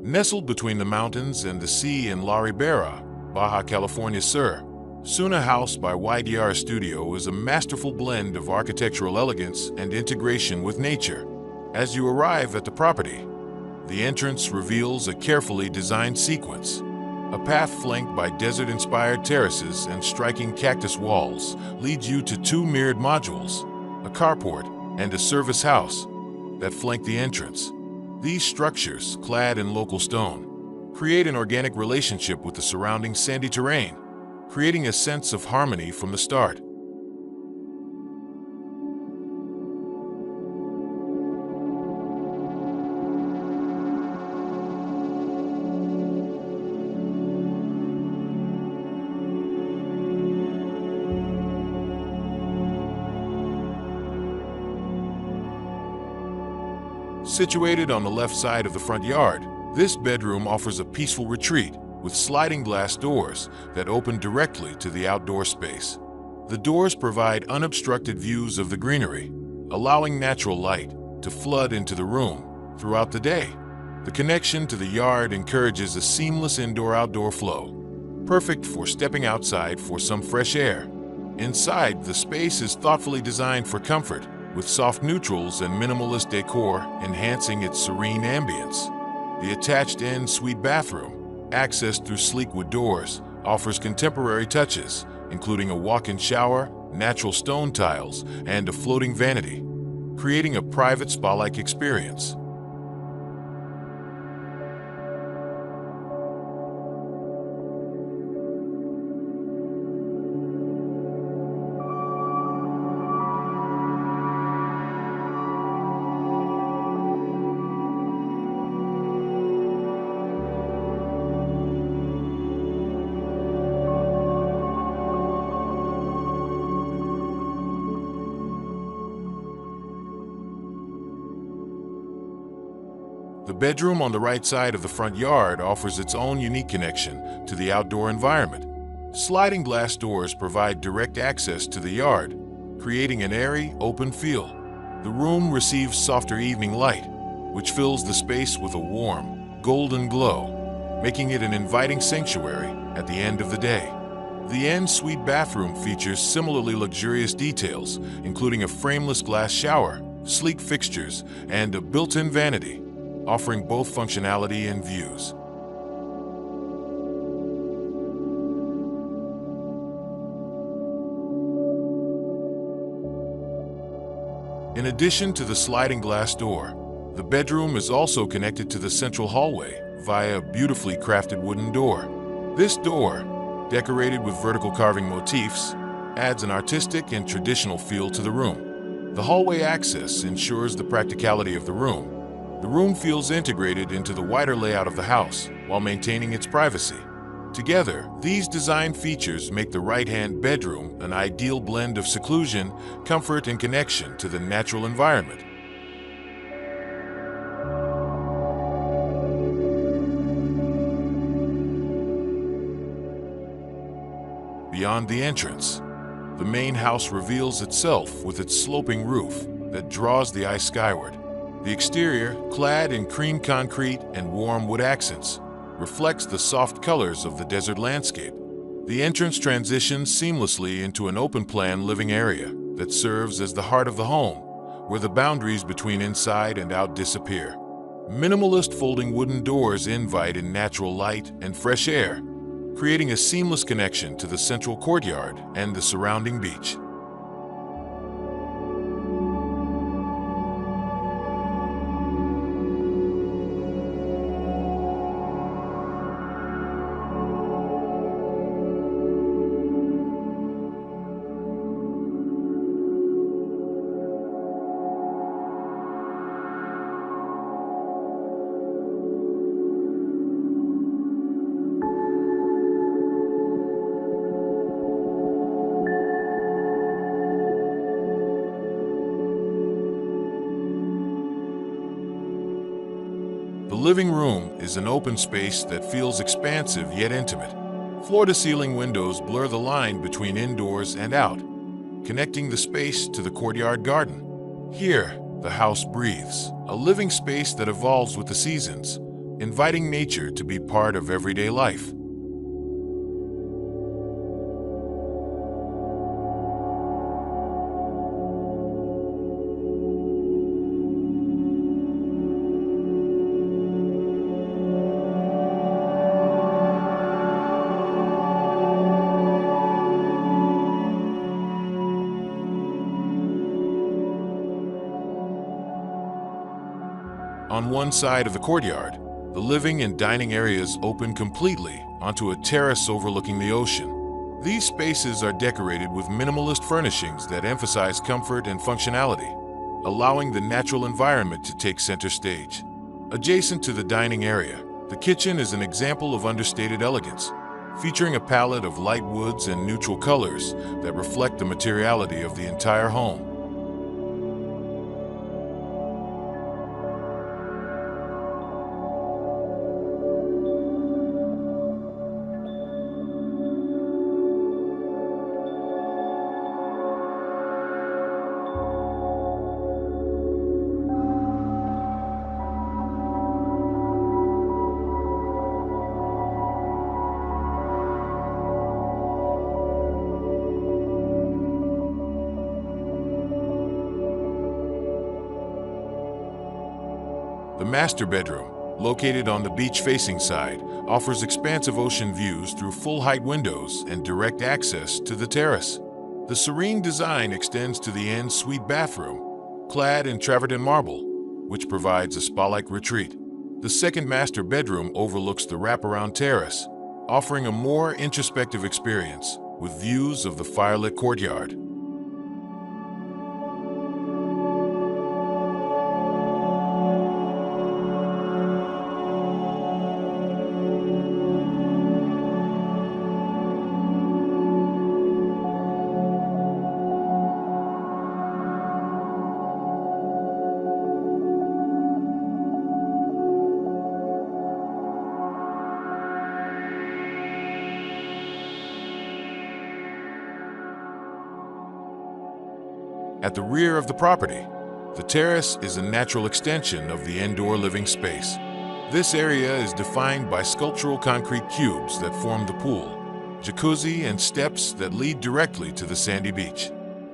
Nestled between the mountains and the sea in La Ribera, Baja California Sur, Suna House by YDR Estudio is a masterful blend of architectural elegance and integration with nature. As you arrive at the property, the entrance reveals a carefully designed sequence. A path flanked by desert-inspired terraces and striking cactus walls leads you to two mirrored modules, a carport and a service house, that flank the entrance. These structures, clad in local stone, create an organic relationship with the surrounding sandy terrain, creating a sense of harmony from the start. Situated on the left side of the front yard, this bedroom offers a peaceful retreat with sliding glass doors that open directly to the outdoor space. The doors provide unobstructed views of the greenery, allowing natural light to flood into the room throughout the day. The connection to the yard encourages a seamless indoor-outdoor flow, perfect for stepping outside for some fresh air. Inside, the space is thoughtfully designed for comfort, with soft neutrals and minimalist decor enhancing its serene ambience. The attached en-suite bathroom, accessed through sleek wood doors, offers contemporary touches, including a walk-in shower, natural stone tiles, and a floating vanity, creating a private spa-like experience. The bedroom on the right side of the front yard offers its own unique connection to the outdoor environment. Sliding glass doors provide direct access to the yard, creating an airy, open feel. The room receives softer evening light, which fills the space with a warm, golden glow, making it an inviting sanctuary at the end of the day. The en-suite bathroom features similarly luxurious details, including a frameless glass shower, sleek fixtures, and a built-in vanity, offering both functionality and views. In addition to the sliding glass door, the bedroom is also connected to the central hallway via a beautifully crafted wooden door. This door, decorated with vertical carving motifs, adds an artistic and traditional feel to the room. The hallway access ensures the practicality of the room. The room feels integrated into the wider layout of the house while maintaining its privacy. Together, these design features make the right-hand bedroom an ideal blend of seclusion, comfort, and connection to the natural environment. Beyond the entrance, the main house reveals itself with its sloping roof that draws the eye skyward. The exterior, clad in cream concrete and warm wood accents, reflects the soft colors of the desert landscape. The entrance transitions seamlessly into an open-plan living area that serves as the heart of the home, where the boundaries between inside and out disappear. Minimalist folding wooden doors invite in natural light and fresh air, creating a seamless connection to the central courtyard and the surrounding beach. The living room is an open space that feels expansive yet intimate. Floor-to-ceiling windows blur the line between indoors and out, connecting the space to the courtyard garden. Here, the house breathes, a living space that evolves with the seasons, inviting nature to be part of everyday life. On one side of the courtyard, the living and dining areas open completely onto a terrace overlooking the ocean. These spaces are decorated with minimalist furnishings that emphasize comfort and functionality, allowing the natural environment to take center stage. Adjacent to the dining area, the kitchen is an example of understated elegance, featuring a palette of light woods and neutral colors that reflect the materiality of the entire home. The master bedroom, located on the beach-facing side, offers expansive ocean views through full-height windows and direct access to the terrace. The serene design extends to the en-suite bathroom, clad in travertine marble, which provides a spa-like retreat. The second master bedroom overlooks the wraparound terrace, offering a more introspective experience with views of the firelit courtyard. At the rear of the property, the terrace is a natural extension of the indoor living space. This area is defined by sculptural concrete cubes that form the pool, jacuzzi, and steps that lead directly to the sandy beach.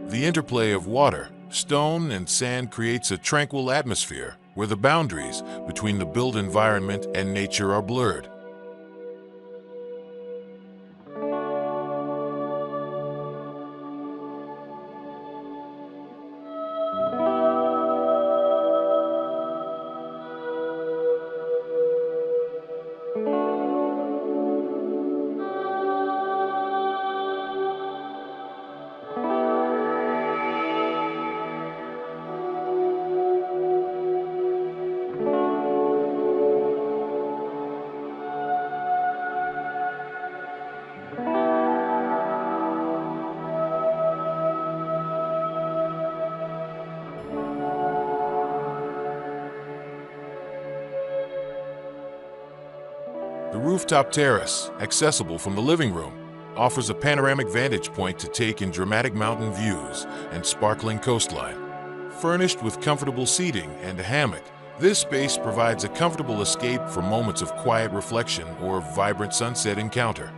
The interplay of water, stone, and sand creates a tranquil atmosphere where the boundaries between the built environment and nature are blurred. The rooftop terrace, accessible from the living room, offers a panoramic vantage point to take in dramatic mountain views and sparkling coastline. Furnished with comfortable seating and a hammock, this space provides a comfortable escape for moments of quiet reflection or vibrant sunset encounter.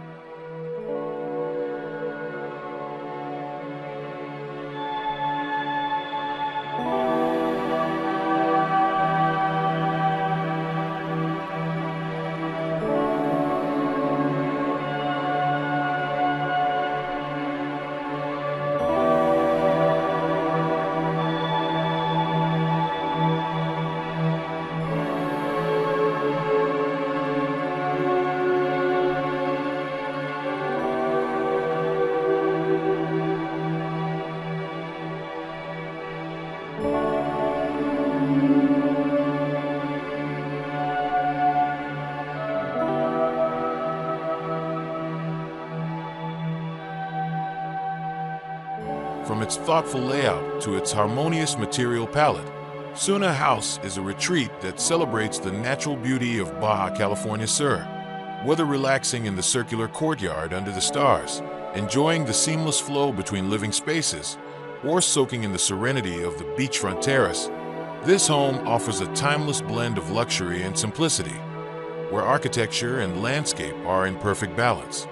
From its thoughtful layout to its harmonious material palette, Suna House is a retreat that celebrates the natural beauty of Baja California Sur. Whether relaxing in the circular courtyard under the stars, enjoying the seamless flow between living spaces, or soaking in the serenity of the beachfront terrace, this home offers a timeless blend of luxury and simplicity, where architecture and landscape are in perfect balance.